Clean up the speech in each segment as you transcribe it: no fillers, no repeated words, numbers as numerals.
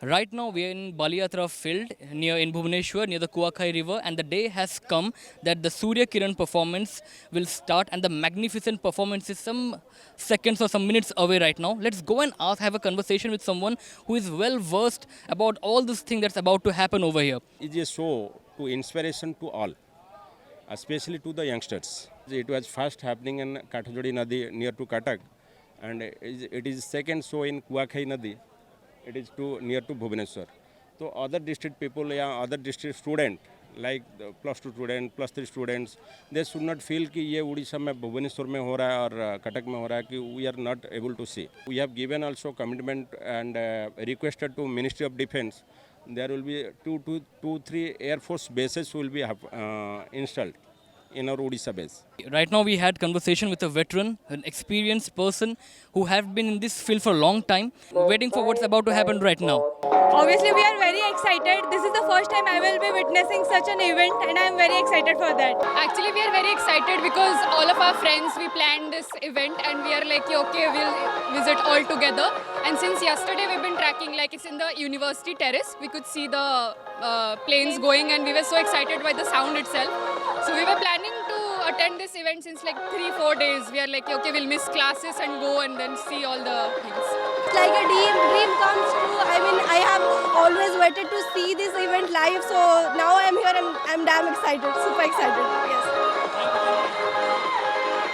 Right now we are in Balijatra field near in Bhubaneswar near the Kuakhai river, and the day has come that the Suryakiran performance will start, and the magnificent performance is some seconds or some minutes away right now. Let's go and have a conversation with someone who is well versed about all this thing that's about to happen over here. It is a show to inspiration to all, especially to the youngsters. It was first happening in Kathajodi Nadi near to Katak, and it is second show in Kuakhai Nadi. It is near to Bhubaneswar. So other district people या other district student like the +2 student, +3 students, they should not feel कि ये उड़ीसा में भुवनेश्वर में हो रहा है और कटक में हो रहा है कि we are not able to see. We have given also commitment and requested to Ministry of Defence. There will be two, three Air Force bases will be installed in our Odisha base. Right now we had conversation with a veteran, an experienced person who have been in this field for a long time, waiting for what's about to happen right now. Obviously, we are very excited. This is the first time I will be witnessing such an event, and I am very excited for that. Actually, we are very excited because all of our friends, we planned this event and we are like, okay, we'll visit all together. And since yesterday, we've been tracking, like it's in the university terrace. We could see the planes going and we were so excited by the sound itself. So we were planning to attend this event since like 3-4 days. We are like, okay, we'll miss classes and go and then see all the things. It's like a dream comes true. I mean, I have always waited to see this event live, so now I'm here and I'm damn excited, super excited. Yes.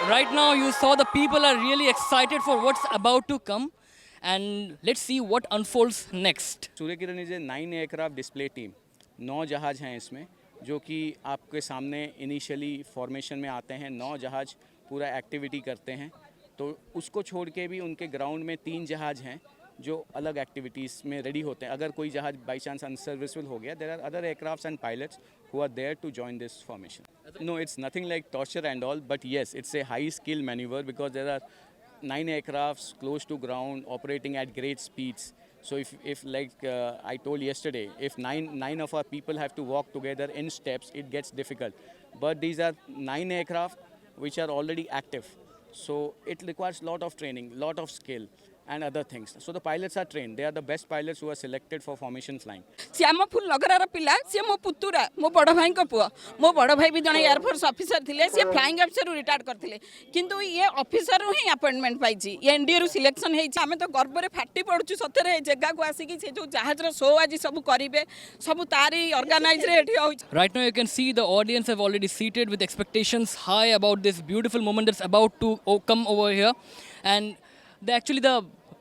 Right now you saw the people are really excited for what's about to come, and let's see what unfolds next. Surya Kiran is a 9 aircraft display team, 9 जहाज़ हैं इसमें जो कि आपके सामने initially formation में आते हैं। 9 जहाज़ पूरा एक्टिविटी करते हैं, तो उसको छोड़ के भी उनके ग्राउंड में 3 जहाज़ हैं जो अलग एक्टिविटीज़ में रेडी होते हैं। अगर कोई जहाज़ बाई चांस अनसर्विसबल हो गया, there are other aircrafts and pilots who are there to join this formation. No, it's nothing like torture and all, but yes, it's a high skill maneuver because there are 9 aircrafts close to ground operating at great speeds. So if like I told yesterday, if nine of our people have to walk together in steps, it gets difficult. But these are 9 aircraft which are already active. So it requires lot of training, lot of skill and other things. So the pilots are trained. They are the best pilots who are selected for formation flying. श्यामफुल Nagrar पिला सी मो पुतुरा मो बड़ भाई को पुआ मो बड़ भाई भी जने एयरफोर्स ऑफिसर थिले सी फ्लाइंग ऑफिसर रिटायर करथिले किंतु ये ऑफिसर ही अपॉइंटमेंट पाइछि ये एनडीए रु सिलेक्शन हेछि हमें तो गर्व रे फाटी पड़छु सतरे जगह को आसी कि से जो जहाज रो शो आज सब करिवे सब तारी ऑर्गेनाइज रे एठी होई। Right now you can see the audience have already seated with expectations high about this beautiful moment that's about to come over here, and the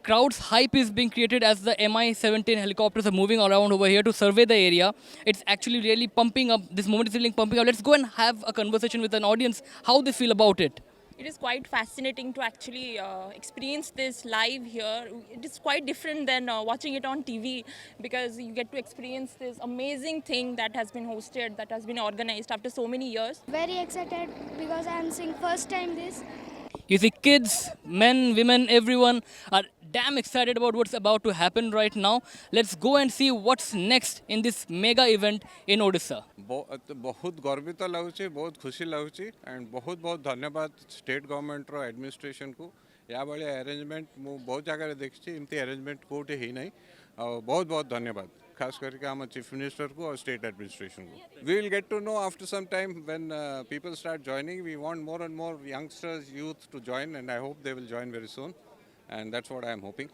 crowd's hype is being created as the Mi-17 helicopters are moving around over here to survey the area. It's actually really pumping up. This moment is really pumping up. Let's go and have a conversation with an audience, how they feel about it. It is quite fascinating to actually experience this live here. It is quite different than watching it on TV because you get to experience this amazing thing that has been hosted, that has been organized after so many years. Very excited because I am seeing first time this. You see kids, men, women, everyone are damn excited about what's about to happen right now. Let's go and see what's next in this mega event in Odisha. बहुत गर्वित लगुच, बहुत खुशी लगुच and बहुत बहुत धन्यवाद state government रो administration को। या भाई अरेंजमेंट मु बहुत जगह देखी एमती अरेंजमेंट कोटे ही नहीं। बहुत बहुत धन्यवाद खास करके हम चीफ मिनिस्टर को और स्टेट एडमिनिस्ट्रेशन को। We will get to know after some time when people start joining. We want more and more youngsters youth to join and I hope they will join very soon and that's what I am hoping.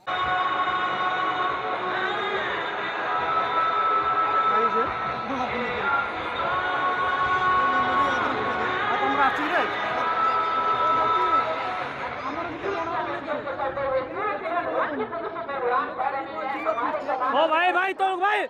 ओ भाई तो भाई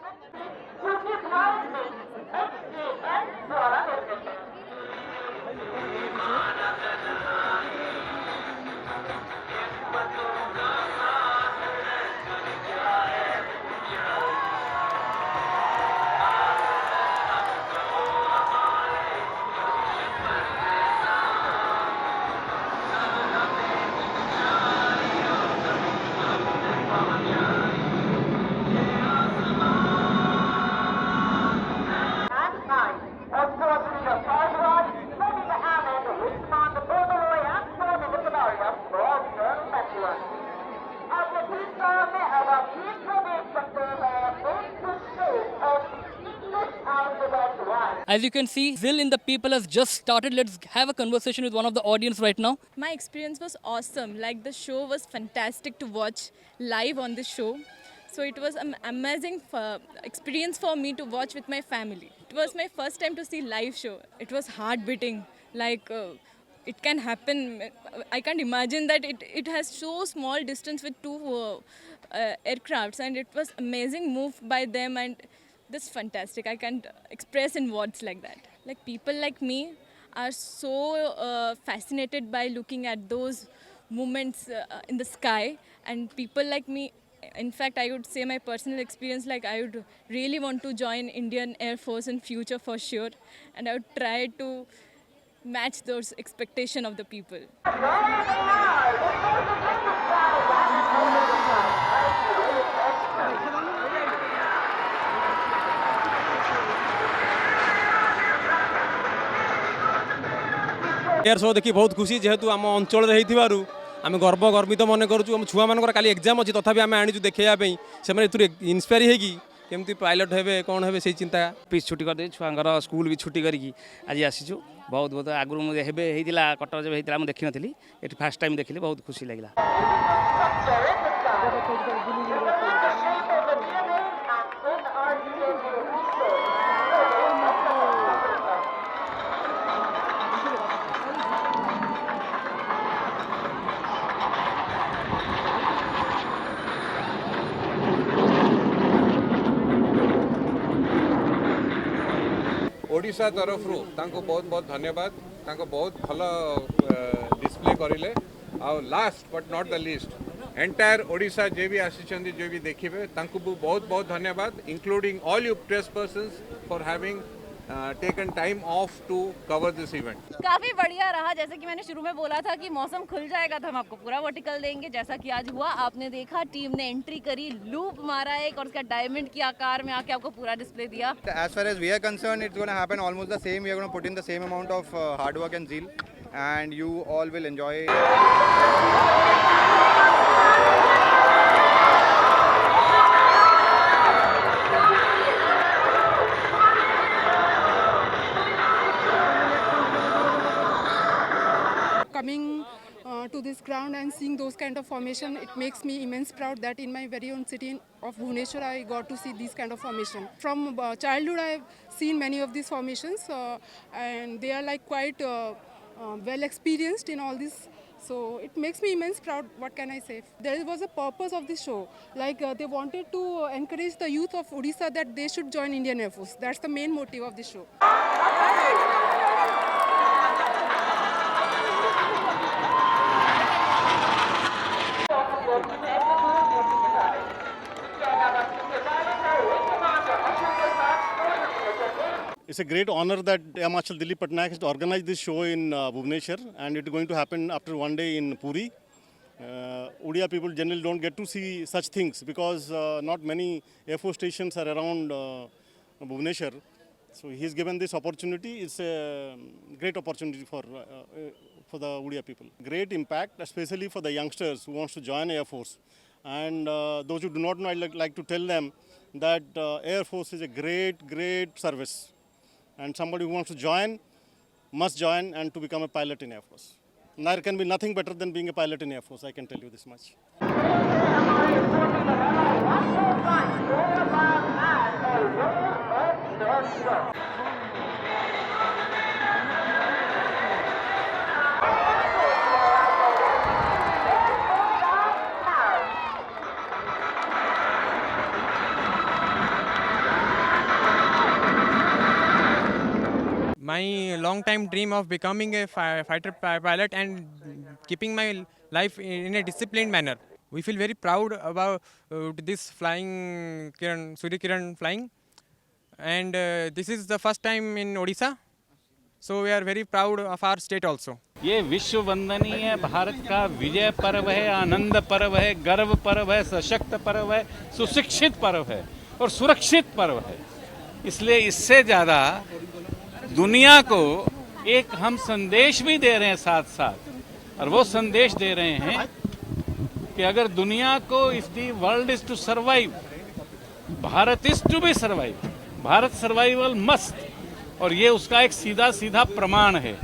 As you can see, Zil in the people has just started. Let's have a conversation with one of the audience right now. My experience was awesome. Like the show was fantastic to watch live on the show. So it was an amazing experience for me to watch with my family. It was my first time to see live show. It was heart beating. Like it can happen. I can't imagine that it has so small distance with two aircrafts, and it was amazing move by them, and this fantastic. I can't express in words like that. Like people like me are so fascinated by looking at those movements in the sky, and people like me, in fact I would say my personal experience, like I would really want to join Indian Air Force in future for sure, and I would try to match those expectation of the people. Air show देखी बहुत खुशी जेहेतु आम अंचल आम गर्व गर्वित मन करूँ आम छुआ मान काली एग्जाम अच्छी तथापि आम आनी देखापी से इन्स्पायर होगी केमती पायलट हे कौन हे से चिंता पिस छुट्टी करदे छुआंकर स्कूल भी छुट्टी करके आज आसीचु बहुत बहुत आगु मुझे कटक जब होता मुझे देखी नी ये फास्ट टाइम देखिली बहुत खुशी लगे। ओडिशा तरफ बहुत बहुत धन्यवाद बहुत भल डिस्प्ले करें आ last but not the least entire Odisha जे भी आसी जो भी देखिए बहुत बहुत धन्यवाद including all you press persons for having taken time off to cover this event. काफी बढ़िया रहा। जैसे कि मैंने शुरू में बोला था कि मौसम खुल जाएगा तो हम आपको पूरा वर्टिकल देंगे, जैसा कि आज हुआ। आपने देखा टीम ने एंट्री करी, लूप मारा एक और उसका डायमंड की आकार में आके आपको पूरा डिस्प्ले दिया। As far as we are concerned, it's going to happen almost the same. We are going to put in the same amount of hard work and zeal, and you all will enjoy it. Coming to this ground and seeing those kind of formation, it makes me immense proud that in my very own city of Bhubaneswar I got to see these kind of formation. From childhood I have seen many of these formations and they are like quite well experienced in all this. So it makes me immense proud. What can I say? There was a purpose of this show. Like they wanted to encourage the youth of Orissa that they should join Indian Air Force. That's the main motive of this show. It's a great honor that Air Marshal Dilip Patnaik has organized this show in Bhubaneswar, and it's going to happen after one day in Puri. Odia people generally don't get to see such things because not many Air Force stations are around Bhubaneswar. So he's given this opportunity. It's a great opportunity for the Odia people. Great impact, especially for the youngsters who wants to join Air Force. And those who do not know, I'd like to tell them that Air Force is a great service. And somebody who wants to join must join and to become a pilot in Air Force. There can be nothing better than being a pilot in Air Force, I can tell you this much. My long time dream of becoming a fighter pilot and keeping my life in a disciplined manner. We feel very proud about this flying Suryakiran flying, and this is the first time in Odisha, so we are very proud of our state also. ये विश्व वंदनीय भारत का विजय पर्व है, आनंद पर्व है, गर्व पर्व है, सशक्त पर्व है, सुशिक्षित पर्व है और सुरक्षित पर्व है। इसलिए इससे ज़्यादा दुनिया को एक हम संदेश भी दे रहे हैं साथ साथ, और वो संदेश दे रहे हैं कि अगर दुनिया को if the world is to survive, Bharat is to be survive, Bharat survival must. और ये उसका एक सीधा सीधा प्रमाण है।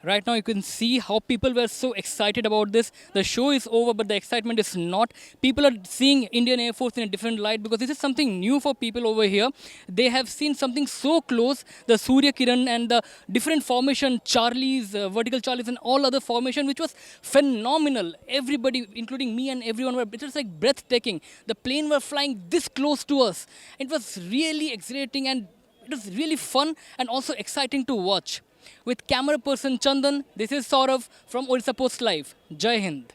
Right now you can see how people were so excited about this. The show is over, but the excitement is not. People are seeing Indian Air Force in a different light because this is something new for people over here. They have seen something so close, the Suryakiran and the different formation, Charlies, vertical Charlies and all other formation, which was phenomenal. Everybody, including me and everyone, it was like breathtaking. The plane were flying this close to us. It was really exhilarating and it was really fun and also exciting to watch. With camera person Chandan, this is Saurav from Orissapost Live. Jai Hind.